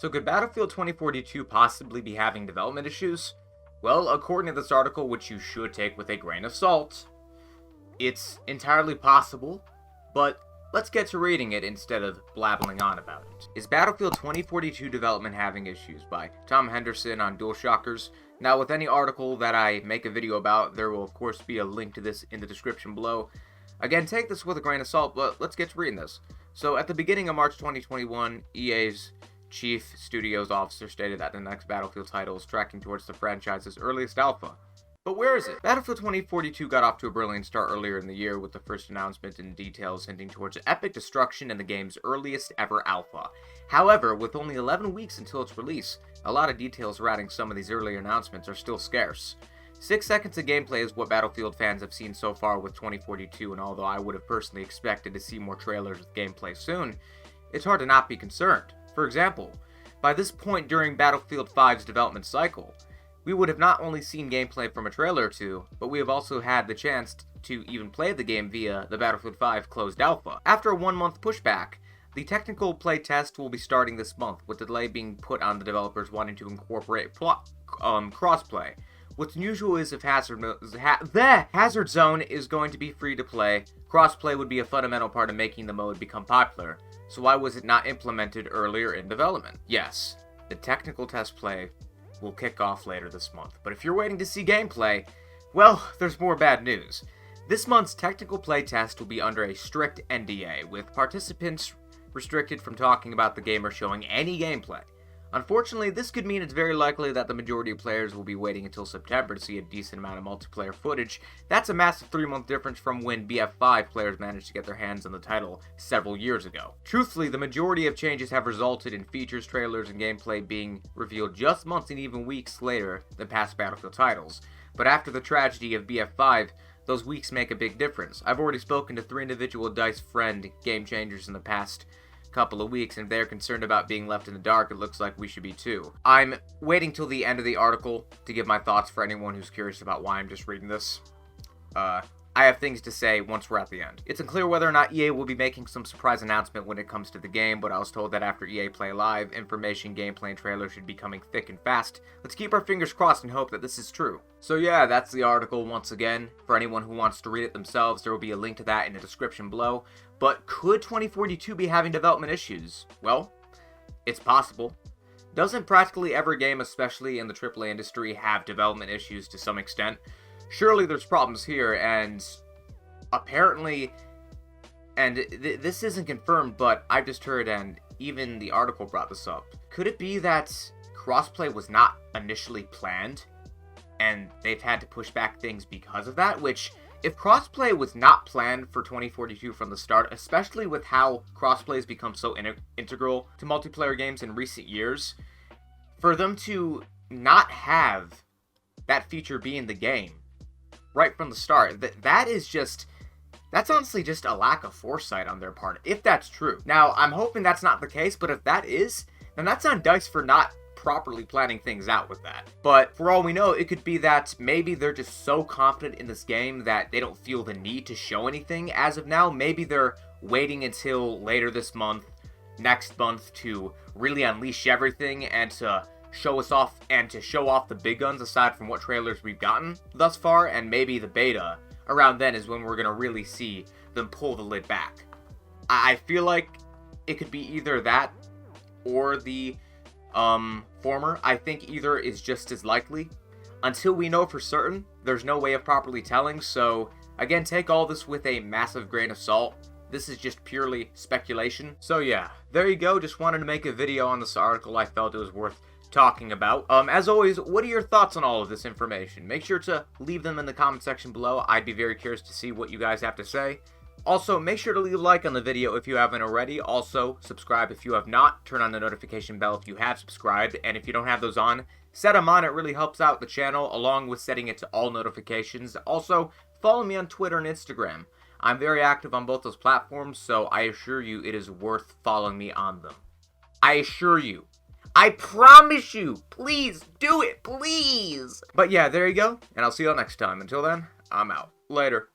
So could Battlefield 2042 possibly be having development issues? Well, according to this article, which you should take with a grain of salt, it's entirely possible, but let's get to reading it instead of blabbling on about it. Is Battlefield 2042 development having issues? By Tom Henderson on DualShockers. Now, with any article that I make a video about, there will of course be a link to this in the description below. Again, take this with a grain of salt, but let's get to reading this. So, at the beginning of March 2021, EA's Chief Studios Officer stated that the next Battlefield title is tracking towards the franchise's earliest alpha. But where is it? Battlefield 2042 got off to a brilliant start earlier in the year with the first announcement and details hinting towards epic destruction in the game's earliest ever alpha. However, with only 11 weeks until its release, a lot of details surrounding some of these earlier announcements are still scarce. 6 seconds of gameplay is what Battlefield fans have seen so far with 2042, and although I would have personally expected to see more trailers with gameplay soon, it's hard to not be concerned. For example, by this point during Battlefield 5's development cycle, we would have not only seen gameplay from a trailer or two, but we have also had the chance to even play the game via the Battlefield 5 closed alpha. After a 1-month pushback, the technical play test will be starting this month, with the delay being put on the developers wanting to incorporate crossplay. What's unusual is if the Hazard Zone is going to be free to play, crossplay would be a fundamental part of making the mode become popular. So why was it not implemented earlier in development? Yes, the technical test play will kick off later this month, but if you're waiting to see gameplay, well, there's more bad news. This month's technical play test will be under a strict NDA, with participants restricted from talking about the game or showing any gameplay. Unfortunately, this could mean it's very likely that the majority of players will be waiting until September to see a decent amount of multiplayer footage. That's a massive 3-month difference from when BF5 players managed to get their hands on the title several years ago. Truthfully, the majority of changes have resulted in features, trailers, and gameplay being revealed just months and even weeks later than past Battlefield titles. But after the tragedy of BF5, those weeks make a big difference. I've already spoken to 3 individual DICE friend game changers in the past couple of weeks, and if they're concerned about being left in the dark, it looks like we should be too. I'm waiting till the end of the article to give my thoughts for anyone who's curious about why I'm just reading this. I have things to say once we're at the end. It's unclear whether or not EA will be making some surprise announcement when it comes to the game, but I was told that after EA Play Live, information, gameplay, and trailers should be coming thick and fast. Let's keep our fingers crossed and hope that this is true. So yeah, that's the article once again. For anyone who wants to read it themselves, there will be a link to that in the description below. But could 2042 be having development issues? Well, it's possible. Doesn't practically every game, especially in the AAA industry, have development issues to some extent? Surely there's problems here, and apparently, and this isn't confirmed, but I've just heard, and even the article brought this up. Could it be that crossplay was not initially planned, and they've had to push back things because of that? Which, if crossplay was not planned for 2042 from the start, especially with how crossplay has become so integral to multiplayer games in recent years, for them to not have that feature be in the game right from the start, that's honestly just a lack of foresight on their part, if that's true. Now, I'm hoping that's not the case, but if that is, then that's on DICE for not properly planning things out with that. But for all we know, it could be that maybe they're just so confident in this game that they don't feel the need to show anything as of now. Maybe they're waiting until later this month, next month, to really unleash everything and to show us off and to show off the big guns aside from what trailers we've gotten thus far, and maybe the beta around then is when we're gonna really see them pull the lid back. I feel like it could be either that or the former. I think either is just as likely. Until we know for certain, there's no way of properly telling, so again, take all this with a massive grain of salt. This is just purely speculation. So yeah, there you go. Just wanted to make a video on this article. I felt it was worth talking about. As always, what are your thoughts on all of this information? Make sure to leave them in the comment section below. I'd be very curious to see what you guys have to say. Also, make sure to leave a like on the video if you haven't already. Also, subscribe if you have not. Turn on the notification bell if you have subscribed. And if you don't have those on, set them on. It really helps out the channel, along with setting it to all notifications. Also, follow me on Twitter and Instagram. I'm very active on both those platforms, so I assure you it is worth following me on them. I assure you. I promise you. Please do it, please. But yeah, there you go. And I'll see you all next time. Until then, I'm out. Later.